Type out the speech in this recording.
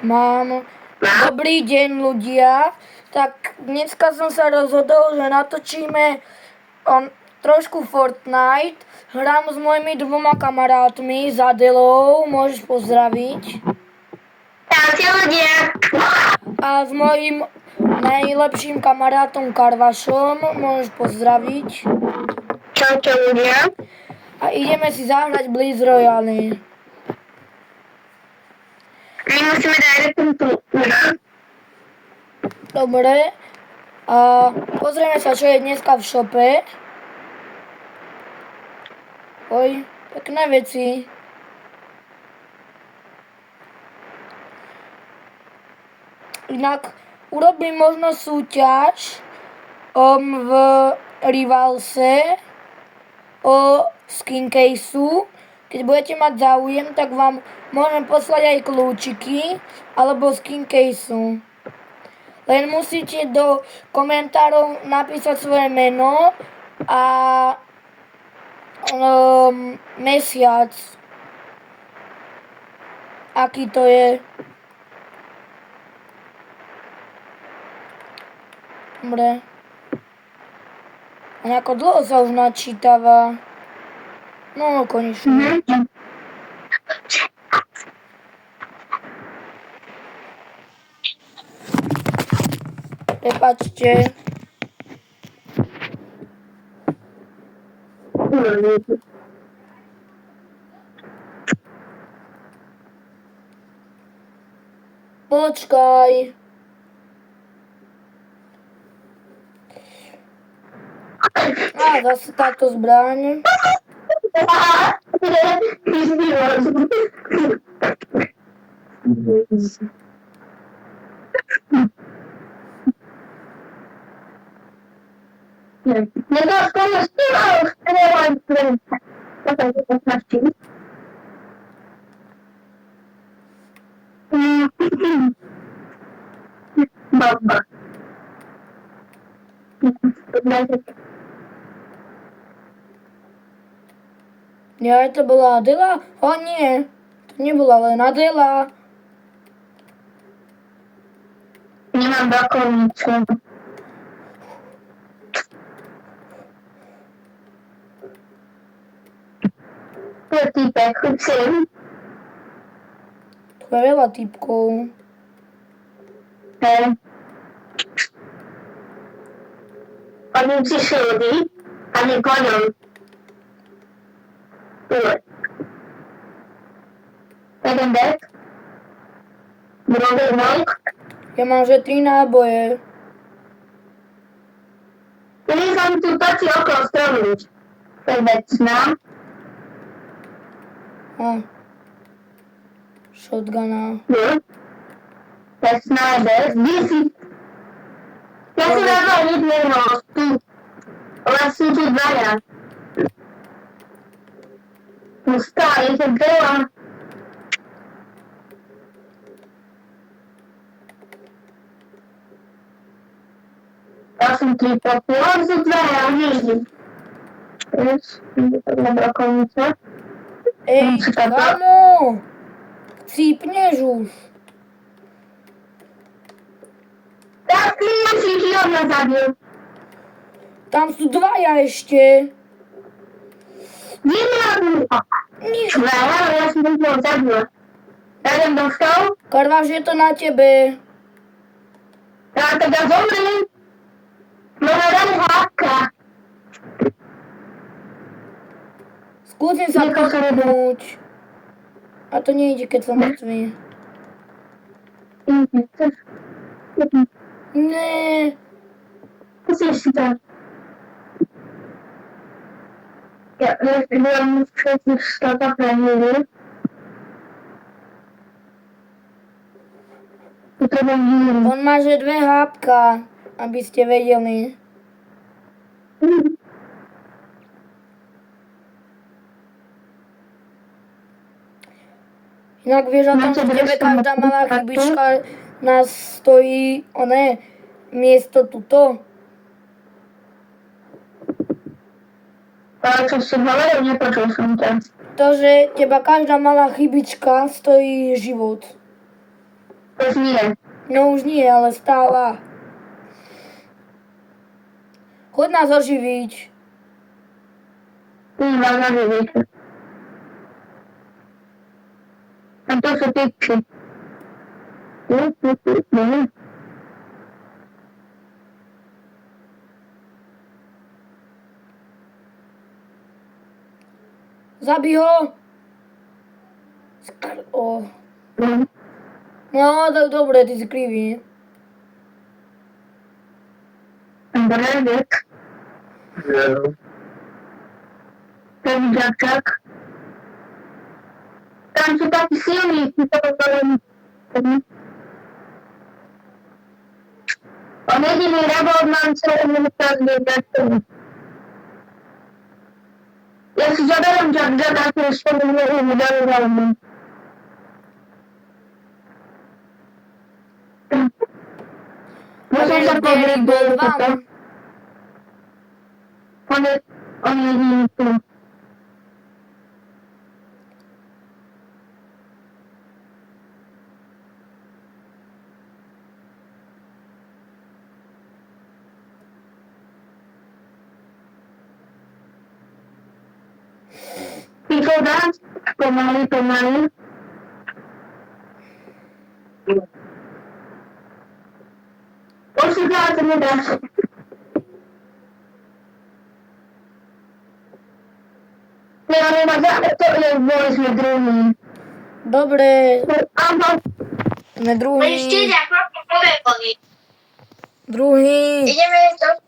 Mám. Dobrý deň, ľudia. Tak dneska som sa rozhodol, že natočíme trošku Fortnite. Hrám s mojimi 2 kamarátmi, s Adelou, môžeš pozdraviť. Čaute ľudia. A s mojim najlepším kamarátom Karvašom, môžeš pozdraviť. Čaute ľudia. A ideme si zahrať Blitz Royale. My musíme dať repuntu. Dobre. A pozrieme sa, čo je dneska v šope. Oj, pekné veci. Inak urobím možno súťaž v Rivalse o skin caseu. Keď budete mať záujem, tak vám môžem poslať aj kľúčiky alebo skin caseu. Len musíte do komentárov napísať svoje meno a mesiac, aký to je. Dobre. A nejako dlho sa už načítava. No, konečne. Prepáčte. Počkaj. Á, zase táto zbraň. Ja, to bola Adela? O nie, to nebola len Adela. Nemám bakovnicu. To je týpek, chuť si. Tu je veľa typkov. Hej. Oni si šli, ani koňom. Jeden dek. Druhý mok. Ja mám že 3 náboje. Nechám tu točí okolo stromu. To je vecná. Shotguna. Vecná je bez. Kde si? Ja si nazval jedného. Tu. Ale sú tu dvaja. Pustá, je to veľa. Ja som tri popula, sú dvaja, neždy. Je to dobrá konica. Ej, kamo! Cípneš už. Tak klienčíky od nás zabil. Tam sú dvaja ešte. Nič, ale ja som to zabil. Jeden dostal. Karváš, je to na tebe. Ja teda zomriem. Môžem dať háka. Skúsim sa posunúť. A to nejde, keď som mŕtvý. Ne. Musíš si to. Ja mu všetkých stota prehnili. Potrebujem díru. On má že 2 hápka, aby ste vedeli. Inak vieš, o tom, že tebe každá malá chybička nás stojí, miesto tuto. Ale čo si hovoril, nepočul som ťa. To, že teba každá malá chybička stojí život. To już nie. No już nie, ale stała. Chodź nas ożywić. Nie ma na wiecie. A to co pięknie. Zabij ho. O. No, to dobre, ty skrywi. Andrzejek. Ten dziadczak. Tam się taki silnik, to powiem. On jedzie mi rabo, mam co nie naprawdę dziadczak. Ja się zabrałem dziadczaka, który szkoły nie umie. Muszę zapowiedzieć, bo on jedzie tu. Tylko raz, pomali. Oświetlała to nie dasz. Nie ma żadnych, to jest boleśnie drugi. Dobry. Albo My drugi. Mężczyzna, proszę, powiem. Drugi. Idziemy to